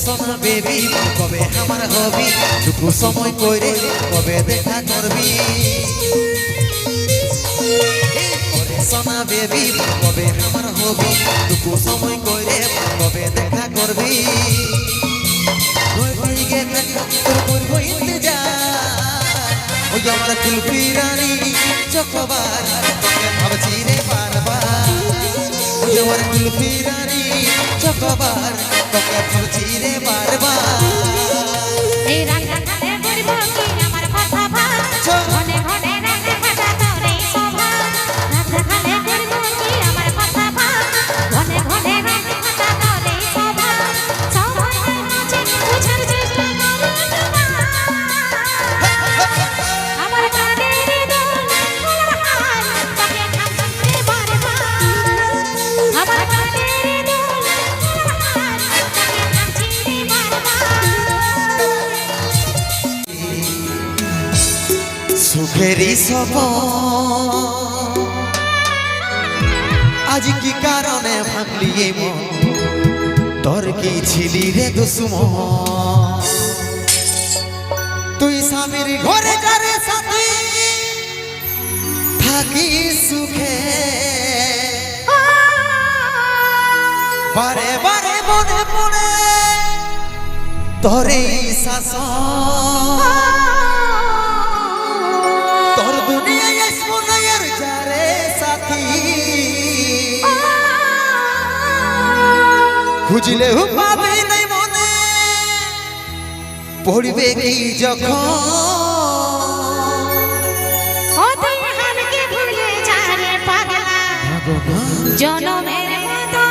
সোনা বেবি কবে আমার হবি টুকু সময় কইরে কবে দেখা করবি সোনা বেবি কবে আমার হবি টুকু সময় কইরে কবে দেখা করবি তোর করব ইন্তজার ওই আমার কুলফি রানী চকবার তোকে ভাবছি রে বারবার ওই আমার কুলফি রানী চকবার তোকে ভাবছি রে বারবার এই রাখা খালে করব কি আমার কথা ভাব ঘনে ঘনে রাখা খাটা তোরে শোভা রাখা খালে করব কি আমার কথা ভাব ঘনে ঘনে রাখা খাটা তোরে শোভা সবাই মাঝে বুঝার চেষ্টা করো আমার কানের দোল ফুলের হার তোকে ভাবছি রে বারবার আমার কানের দোল ফুলের হার তোকে ভাবছি রে বারবার সুখেরই সপন আজ কি কারণে ভাঙলি এই মন তোর কি ছিলি রে দুশ্মন তুই স্বামীর ঘরে যারে সাথী থাকি সুখে বারে বারে মনে পড়ে তোরে শাসন তোর দুনিয়ায় সোনার যারে সাথী খুঁজলে পাবে নাই মনে পড়বে কি যখন ও তুই আমাকে ভুলে যা রে পাগলা জনমের মতো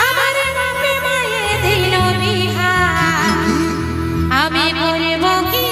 আমার বাপে মায়ে দিল বিহা আমি বলব কি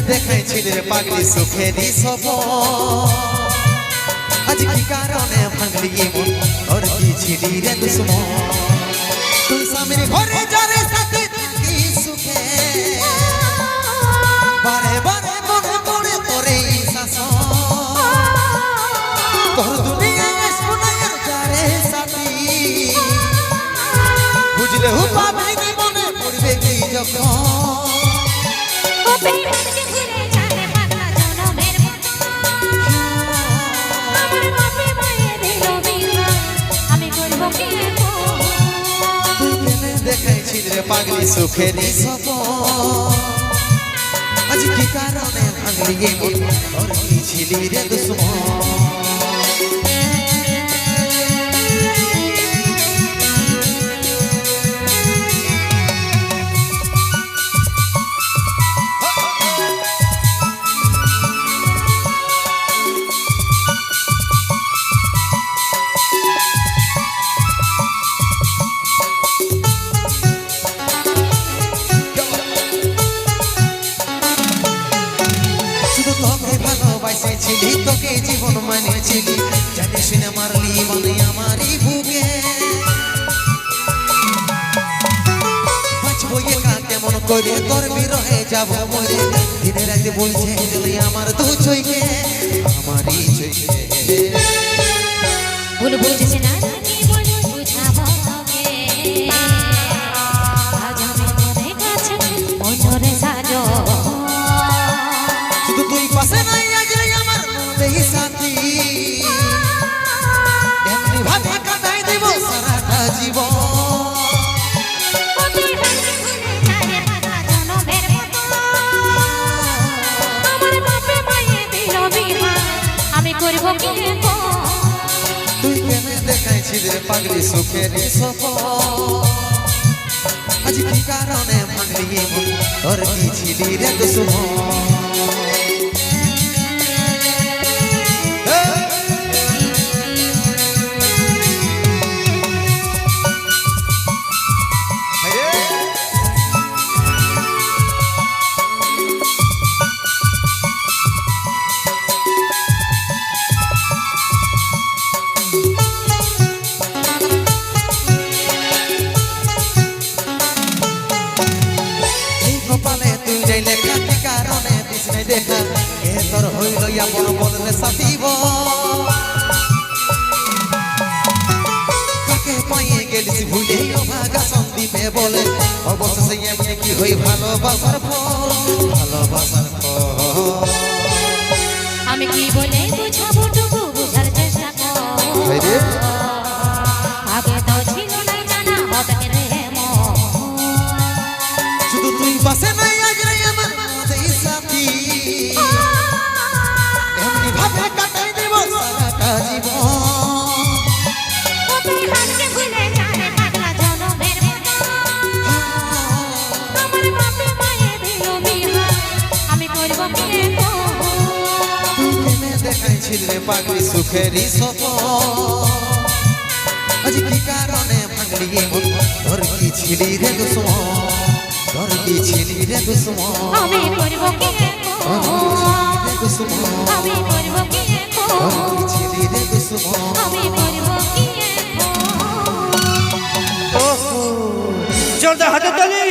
দেখাইছিলে পাগলি সুখেরই সপন আজ কি কারণে ভাঙলি মন তোর কি ছিলি রে দুশ্মন তুই স্বামীর ঘরে যারে সাথে থাকি সুখে বারে বারে মনে পড়ে তোরে শাসন তোর দুনিয়ায় সোনার যারে সাথী বুঝলে পাবে কি মনে পড়বে কি যখন দেখাইছিলে পাগলি সুখেরই সপন আজ কি কারণে ভাঙলি মন তোর কি ছিলি রে দুশ্মন ভালোবাসেছিলি তোকে জীবন মানেছিলি জানিস না মারলি মানে আমারই বুকে বাঁচবো একা কেমন করে তোর বিরহে যাব মরে দিনে রাতে বলছে যদি আমার দু চোখে আমারই চোখে ভুল বুঝছিস না কি বল বুঝাবো তোকে আজ আমি তোরে কাছে মনরে সাজো শুধু তুই পাশে নাই আগলে আমার মনেই সাথী এমনি ভাবে কাটাই দেব সারাটা জীবন আমি করব কি তুই কেন দেখাইছিস পাগলি সুখেরই সপন আজ কি কারণে ভাঙলি মন তোর কি ছিলি রে দুশ্মন দেখা এ তোর হইল এমন বলরে সাথিব কাকে পাইয়ে গেলিস ভুলে ভাগা সন্দীপে বলে অবশেষে এমনি কি হই ভালোবাসার ফল ভালোবাসার ফল আমি কি বলে বুঝাবো টুকু বুঝার চেষ্টা কর আগে তো ছিল না জানা হবে রে মন শুধু তুই পাশে নাই আজ রে আমার এই সাথী এমনি ভাবে কাটাই দেব সারাটা জীবন ও তুই হাতকে ভুলে জানে পাগলা জনমের মতো আমার বাপে মায়ে দিল বিহা আমি করব কি প্রেমে দেখাইছিল রে পাগলি সুখেরই সপন আজ কি কারণে ভাঙলি মন তোর কি ছিলি রে দুশ্মন তোর কি ছিলি রে দুশ্মন আমি করব কি রে দুশ্মন আমি করব কি তোর কি ছিলি রে দুশ্মন আমি করব কি জোরদার হাতে তালি।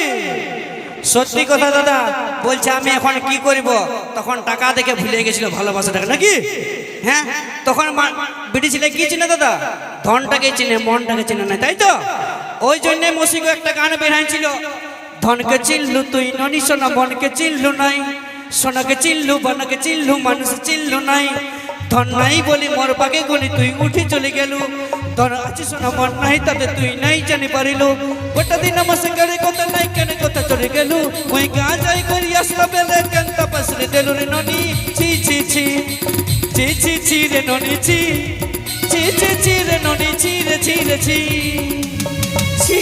সত্যি কথা দাদা বলছে আমি এখন কি করব তখন টাকা দেখে ভুলে গেছিল ভালোবাসাটাকে নাকি হ্যাঁ তখন বিটি ছেলে কি চিনে দাদা ধনটাকে চিনে মনটাকে চিনে না তাই তো ওই জন্যে মসিগো একটা গান বেরাইছিল ধনকে চিনলু তুই ননি সোনা মনকে চিনলু নাই সোনাকে চিনলু বনকে চিনলু মানুষ চিনলু নাই ধন নাই বলি মোর পাকে গলি তুই উঠে চলে গেলু ধন আছে সোনা মন নাই তাতে তুই নাই জানি পারিলু গোটা দিন আমার সঙ্গে কথা নাই কেন কথা চলে গেলু ওই গা যাই করি আসলা বেলে কেন তপসরে দেলু রে ননি ছি ছি ছি ছি ছি ছি রে ননি ছি ছি ছি ছি রে ননি ছি রে ছি রে ছি ছি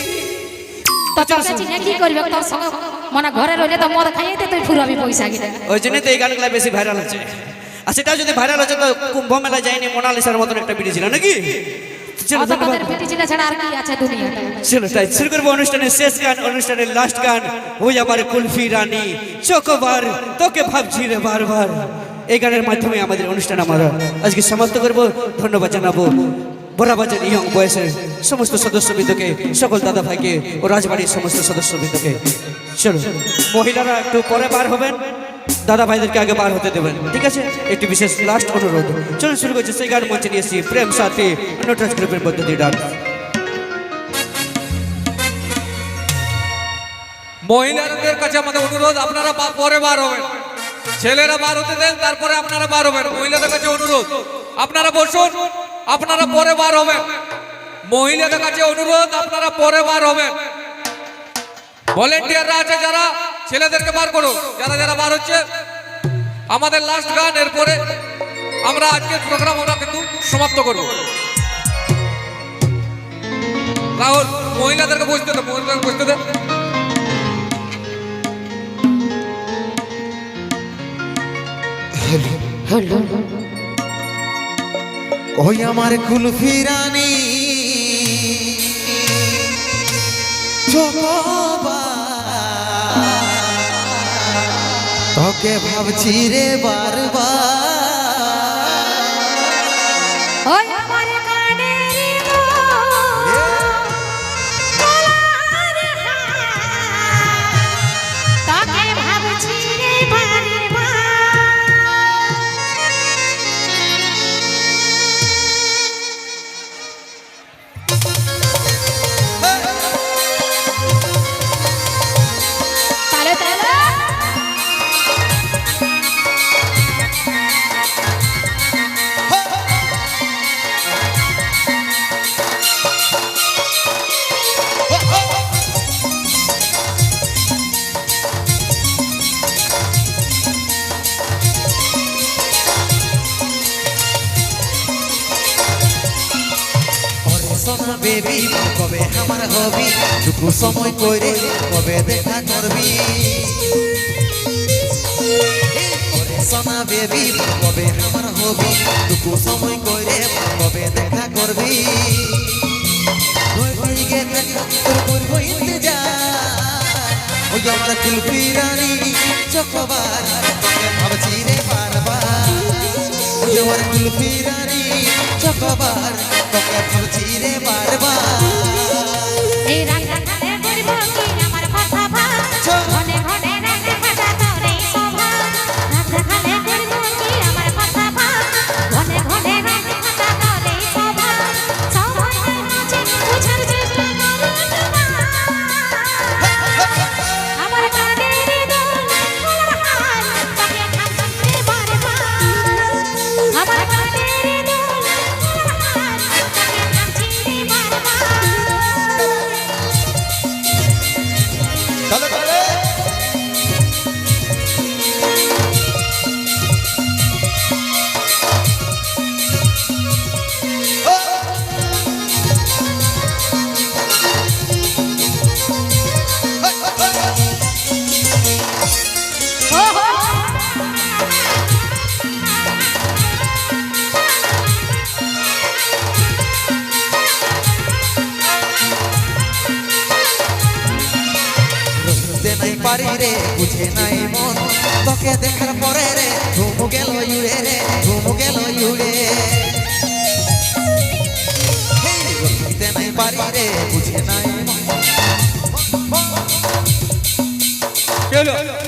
তোকে চিনে কি করবে তোর সঙ্গে মানে ঘরে রইলে তো মদ খাইতে তুই ফুরাবি পয়সা গিলা ওই জন্য তো এই গানগুলো বেশি ভাইরাল হচ্ছে আর সেটা যদি ভাইরাল হচ্ছে তো কুম্ভ মেলা যায়নি মোনালিসার মতন একটা ভিডিও ছিল নাকি চলো তোদের পেটি চিনা ছাড়া আর কি আছে দুনিয়াতে চলো তাই শুরু করবো অনুষ্ঠানের শেষ গান অনুষ্ঠানের লাস্ট গান ওই আমার কুলফি রানী চকবার তোকে ভাবছি রে বারবার এই গানের মাধ্যমে আমাদের অনুষ্ঠান আমরা আজকে সমাপ্ত করবো ধন্যবাদ জানাবো বড়াবাজার ইয়ং বয়সের সমস্ত সদস্যবৃন্দকে সকল দাদা ভাইকে ও রাজবাড়ির সমস্ত সদস্যবৃন্দকে চলো মহিলারা একটু পরে বার হবেন দাদা ভাইদেরকে আগে বার হতে দেবেন ঠিক আছে একটি বিশেষ লাস্ট অনুরোধ চলুন শুরু করছি সেই গান মঞ্চে নিয়ে এসেছি প্রেম সাথী নটরাজ গ্রুপের মধ্যে দিয়ে ডান্স মহিলাদের কাছে আমাদের অনুরোধ আপনারা পরে বার হবেন ছেলেরা বার হতে দেন তারপরে আপনারা বার হবেন মহিলাদের কাছে অনুরোধ আপনারা বসুন আপনারা পরে বার হবেন মহিলাদের কাছে অনুরোধ আপনারা পরে বার হবেন ভলেন্টিয়াররা আছে যারা ছেলেদেরকে বার করো যারা যারা বার হচ্ছে আমাদের লাস্ট গান এরপরে আমরা আজকের প্রোগ্রাম আমরা কিন্তু সমাপ্ত করব রাহুল মহিলাদেরকে বসতে দে মহিলাদেরকে বসতে দে ওই আমার কুলফি রানী তোকে ভাবছি রে বারবার ওই আমার কানের তোকে ভাবছি রে বারবার তালে তালে সোনা বেবি কবে আমার হবি টুকু সময় কইরে কবে দেখা করবি সোনা বেবি কবে আমার হবি টুকু সময় কইরে কবে দেখা করবি তোর করবো ইন্তজার ওই আমার কুলফি রানী চকবার তোকে ভাবছি রে বারবার ওই আমার কুলফি রানী চকবার তোকে ভাবছি রে বারবার এই রাগা খালে করব কি আমার কথা ভাব ঘনে ঘনে রাগে ভাজা তোরে সভা রাগা পারি রে বুঝে নাই মন তোকে দেখার পরে রে ঘুম গেল ইউড়ে রে ঘুম গেল ইউড়ে রহিতে নাই পারি রে বুঝে নাই মন চলো